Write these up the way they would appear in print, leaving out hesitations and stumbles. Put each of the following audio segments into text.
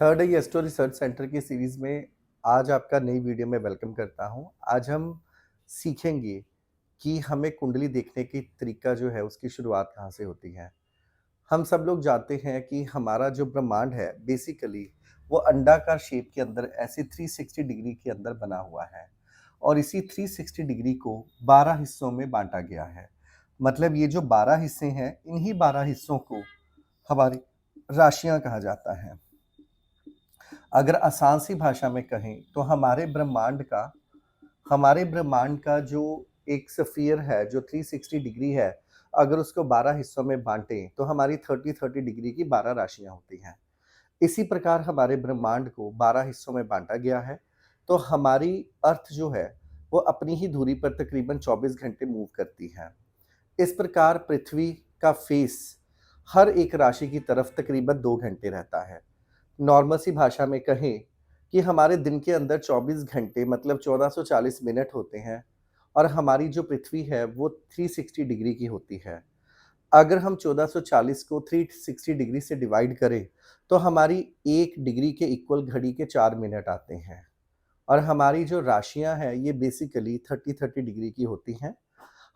Third आई astro research centre की series में आज आपका नई वीडियो में वेलकम करता हूं। आज हम सीखेंगे कि हमें कुंडली देखने की तरीका जो है उसकी शुरुआत कहाँ से होती है। हम सब लोग जानते हैं कि हमारा जो ब्रह्मांड है बेसिकली वो अंडाकार शेप के अंदर ऐसे 360 डिग्री के अंदर बना हुआ है और इसी 360 डिग्री को 12 हिस्सों में बांटा गया है। मतलब ये जो 12 हिस्से हैं इन्हीं 12 हिस्सों को हमारी राशियां कहा जाता है। अगर आसान सी भाषा में कहें तो हमारे ब्रह्मांड का जो एक स्फीयर है जो 360 डिग्री है, अगर उसको 12 हिस्सों में बांटें तो हमारी 30-30 डिग्री की 12 राशियां होती हैं। इसी प्रकार हमारे ब्रह्मांड को 12 हिस्सों में बांटा गया है। तो हमारी अर्थ जो है वो अपनी ही दूरी पर तकरीबन 24 घंटे मूव करती है। इस प्रकार पृथ्वी का फेस हर एक राशि की तरफ तकरीबन 2 घंटे रहता है। नॉर्मल सी भाषा में कहें कि हमारे दिन के अंदर 24 घंटे मतलब 1440 मिनट होते हैं और हमारी जो पृथ्वी है वो 360 डिग्री की होती है। अगर हम 1440 को 360 डिग्री से डिवाइड करें तो हमारी 1 डिग्री के इक्वल घड़ी के 4 मिनट आते हैं और हमारी जो राशियां हैं ये बेसिकली 30-30 डिग्री की होती हैं।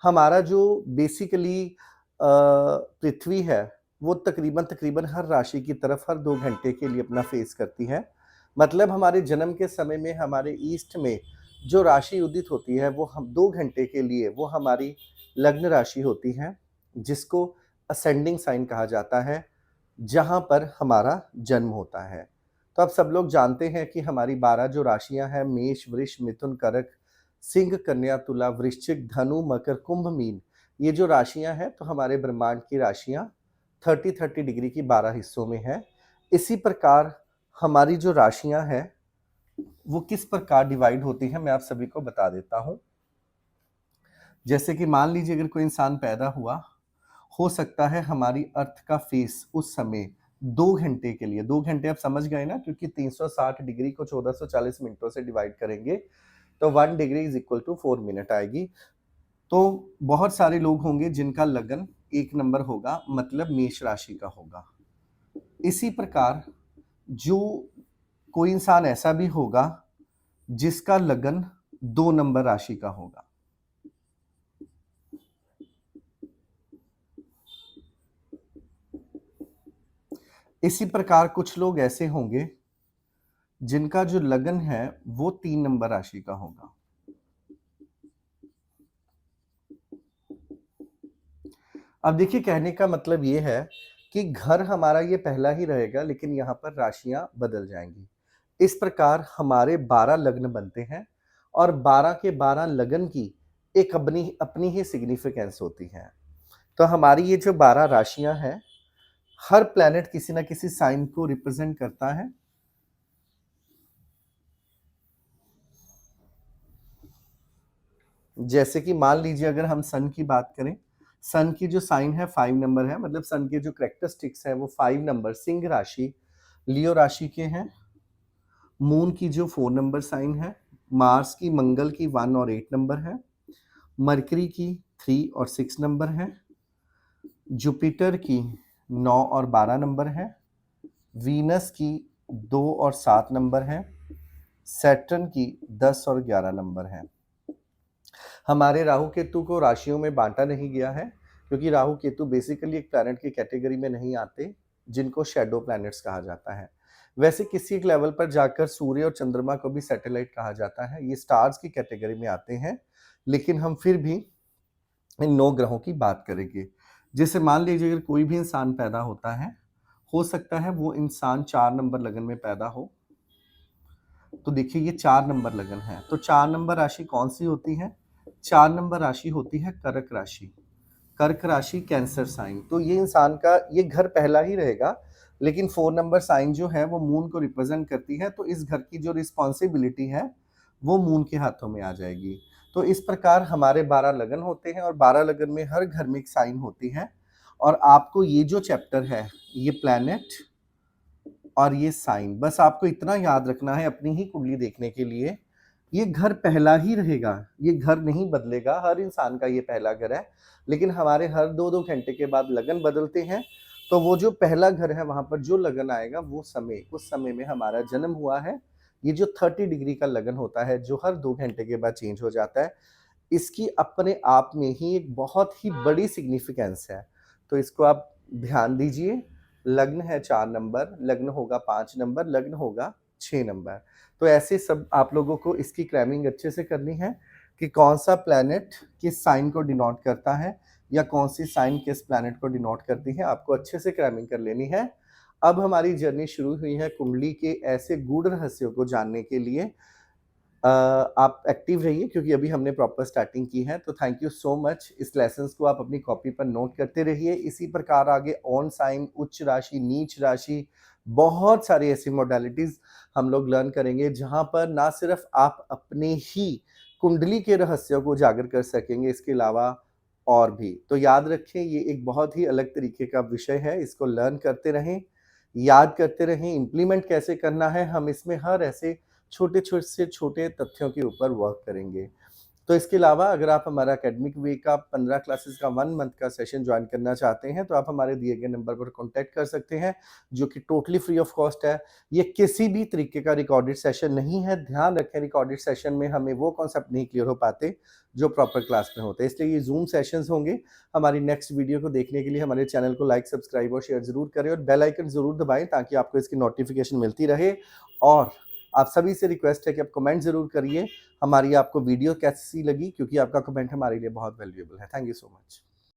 हमारा जो बेसिकली पृथ्वी है वो तकरीबन हर राशि की तरफ हर 2 घंटे के लिए अपना फेस करती है। मतलब हमारे जन्म के समय में हमारे ईस्ट में जो राशि उदित होती है वो हम 2 घंटे के लिए वो हमारी लग्न राशि होती है, जिसको असेंडिंग साइन कहा जाता है, जहाँ पर हमारा जन्म होता है। तो अब सब लोग जानते हैं कि हमारी 12 जो राशियाँ हैं मेष, वृष, मिथुन, कर्क, सिंह, कन्या, तुला, वृश्चिक, धनु, मकर, कुंभ, मीन, ये जो राशियां हैं तो हमारे ब्रह्मांड की राशियां 30-30 डिग्री की 12 हिस्सों में है। इसी प्रकार हमारी जो राशियां हैं वो किस प्रकार डिवाइड होती हैं मैं आप सभी को बता देता हूं। जैसे कि मान लीजिए अगर कोई इंसान पैदा हुआ, हो सकता है हमारी अर्थ का फेस उस समय 2 घंटे के लिए, 2 घंटे आप समझ गए ना, क्योंकि 360 डिग्री को 1440 मिनटों से डिवाइड करेंगे तो 1 degree is equal to 4 minute आएगी। तो बहुत सारे लोग होंगे जिनका लगन 1 नंबर होगा, मतलब मेष राशि का होगा। इसी प्रकार जो कोई इंसान ऐसा भी होगा जिसका लगन 2 नंबर राशि का होगा। इसी प्रकार कुछ लोग ऐसे होंगे जिनका जो लगन है वो 3 नंबर राशि का होगा। अब देखिए, कहने का मतलब ये है कि घर हमारा ये पहला ही रहेगा लेकिन यहाँ पर राशियां बदल जाएंगी। इस प्रकार हमारे 12 लग्न बनते हैं और 12 के 12 लगन की एक अपनी अपनी ही सिग्निफिकेंस होती है। तो हमारी ये जो 12 राशियां हैं, हर प्लेनेट किसी ना किसी साइन को रिप्रेजेंट करता है। जैसे कि मान लीजिए अगर हम सन की बात करें, सन की जो साइन है 5 नंबर है, मतलब सन के जो करेक्टरिस्टिक्स है वो 5 नंबर सिंह राशि, लियो राशि के हैं। मून की जो 4 नंबर साइन है, मार्स की मंगल की 1 और 8 नंबर है, मरकरी की 3 और 6 नंबर है, जुपिटर की 9 और 12 नंबर है, वीनस की 2 और 7 नंबर है, सैटर्न की 10 और 11 नंबर है। हमारे राहु केतु को राशियों में बांटा नहीं गया है क्योंकि राहु केतु बेसिकली एक प्लैनेट की कैटेगरी में नहीं आते, जिनको शैडो प्लैनेट्स कहा जाता है। वैसे किसी एक लेवल पर जाकर सूर्य और चंद्रमा को भी सैटेलाइट कहा जाता है, ये स्टार्स की कैटेगरी में आते हैं, लेकिन हम फिर भी इन 9 ग्रहों की बात करेंगे। जैसे मान लीजिए अगर कोई भी इंसान पैदा होता है, हो सकता है वो इंसान 4 नंबर लगन में पैदा हो। तो देखिए ये 4 नंबर लगन है, तो 4 नंबर राशि कौन सी होती है? 4 नंबर राशि होती है कर्क राशि। कर्क राशि कैंसर साइन। तो ये इंसान का ये घर पहला ही रहेगा, लेकिन 4 नंबर साइन जो है वो मून को रिप्रेजेंट करती है, तो इस घर की जो रिस्पॉन्सिबिलिटी है वो मून के हाथों में आ जाएगी। तो इस प्रकार हमारे 12 लगन होते हैं और 12 लगन में हर घर में एक साइन होती है। और आपको ये जो चैप्टर है, ये प्लैनेट और ये साइन, बस आपको इतना याद रखना है अपनी ही कुंडली देखने के लिए। ये घर पहला ही रहेगा, ये घर नहीं बदलेगा, हर इंसान का ये पहला घर है, लेकिन हमारे हर 2-2 घंटे के बाद लगन बदलते हैं। तो वो जो पहला घर है वहाँ पर जो लगन आएगा वो समय उस समय में हमारा जन्म हुआ है। ये जो 30 डिग्री का लगन होता है जो हर 2 घंटे के बाद चेंज हो जाता है, इसकी अपने आप में ही एक बहुत ही बड़ी सिग्निफिकेंस है। तो इसको आप ध्यान दीजिए, लग्न है 4 नंबर, लग्न होगा 5 नंबर, लग्न होगा 6 नंबर। तो ऐसे सब आप लोगों को इसकी क्रैमिंग अच्छे से करनी है कि कौन-सा प्लैनेट किस साइन को डिनोट करता है या कौन-सी साइन किस प्लैनेट को डिनोट करती है, आपको अच्छे से क्रैमिंग कर लेनी है। अब हमारी जर्नी शुरू हुई है कुंडली के ऐसे गूढ़ रहस्यों को जानने के लिए। आप एक्टिव रहिए क्योंकि अभी हमने प्रॉपर स्टार्टिंग की है, तो थैंक यू सो मच। इस लेसन्स को आप अपनी कॉपी पर नोट करते रहिए। इसी प्रकार आगे ऑन साइन, उच्च राशि, नीच राशि, बहुत सारी ऐसी मॉडलिटीज़ हम लोग लर्न करेंगे, जहाँ पर ना सिर्फ़ आप अपने ही कुंडली के रहस्यों को उजागर कर सकेंगे, इसके अलावा और भी। तो याद रखें, ये एक बहुत ही अलग तरीके का विषय है, इसको लर्न करते रहें, याद करते रहें, इम्प्लीमेंट कैसे करना है, हम इसमें हर ऐसे छोटे तथ्यों के ऊपर वर्क करेंगे। तो इसके अलावा अगर आप हमारा एकेडमिक वीक का 15 क्लासेस का 1 मंथ का सेशन जॉइन करना चाहते हैं, तो आप हमारे दिए गए नंबर पर कॉन्टैक्ट कर सकते हैं, जो कि टोटली फ्री ऑफ कॉस्ट है। ये किसी भी तरीके का रिकॉर्डेड सेशन नहीं है। ध्यान रखें, रिकॉर्डेड सेशन में हमें वो कॉन्सेप्ट नहीं क्लियर हो पाते, जो प्रॉपर क्लास में होते हैं। इसलिए ये ज़ूम सेशंस होंगे। हमारी नेक्स्ट वीडियो को देखने के लिए हमारे चैनल को लाइक, सब्सक्राइब और शेयर ज़रूर करें और बेल आइकन ज़रूर दबाएँ ताकि आपको इसकी नोटिफ़िकेशन मिलती रहे। और आप सभी से रिक्वेस्ट है कि आप कमेंट ज़रूर करिए, हमारी आपको वीडियो कैसी लगी, क्योंकि आपका कमेंट हमारे लिए बहुत वैल्यूएबल है। Thank you so much.